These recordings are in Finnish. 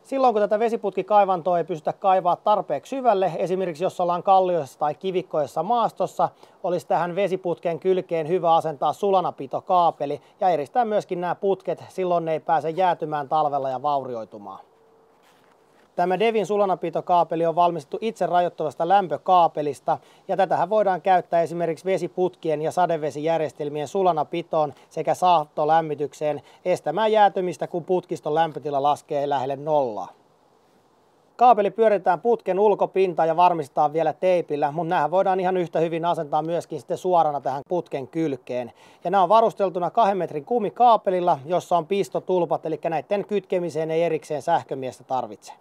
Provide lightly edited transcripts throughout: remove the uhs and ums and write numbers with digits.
Silloin kun tätä vesiputkikaivantoa ei pystytä kaivaa tarpeeksi syvälle, esimerkiksi jos ollaan kallioissa tai kivikkoisessa maastossa, olisi tähän vesiputken kylkeen hyvä asentaa sulanapitokaapeli ja eristää myöskin nämä putket, silloin ne ei pääse jäätymään talvella ja vaurioitumaan. Tämä Devin sulanapitokaapeli on valmistettu itse rajoittavasta lämpökaapelista ja tätähän voidaan käyttää esimerkiksi vesiputkien ja sadevesijärjestelmien sulanapitoon sekä saattolämmitykseen estämään jäätymistä, kun putkiston lämpötila laskee lähelle nollaa. Kaapeli pyöritetään putken ulkopintaan ja varmistetaan vielä teipillä, mutta nämä voidaan ihan yhtä hyvin asentaa myöskin sitten suorana tähän putken kylkeen. Ja nämä on varusteltuna 2 metrin kumikaapelilla, jossa on pistotulpat, eli näiden kytkemiseen ei erikseen sähkömiestä tarvitse.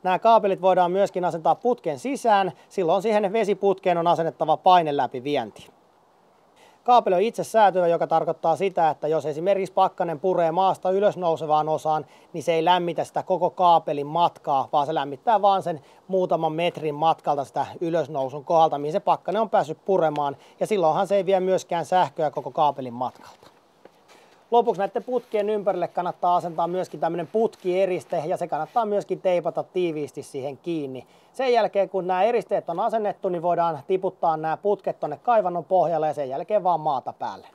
Nämä kaapelit voidaan myöskin asentaa putken sisään, silloin siihen vesiputkeen on asennettava paineläpivienti. Kaapeli on itse säätyvä, joka tarkoittaa sitä, että jos esimerkiksi pakkanen puree maasta ylös nousevaan osaan, niin se ei lämmitä sitä koko kaapelin matkaa, vaan se lämmittää vain sen muutaman metrin matkalta sitä ylösnousun kohdalta, mihin se pakkanen on päässyt puremaan, ja silloinhan se ei vie myöskään sähköä koko kaapelin matkalta. Lopuksi näiden putkien ympärille kannattaa asentaa myöskin tämmöinen putkieriste ja se kannattaa myöskin teipata tiiviisti siihen kiinni. Sen jälkeen kun nämä eristeet on asennettu, niin voidaan tiputtaa nämä putket tuonne kaivannon pohjalle ja sen jälkeen vaan maata päälle.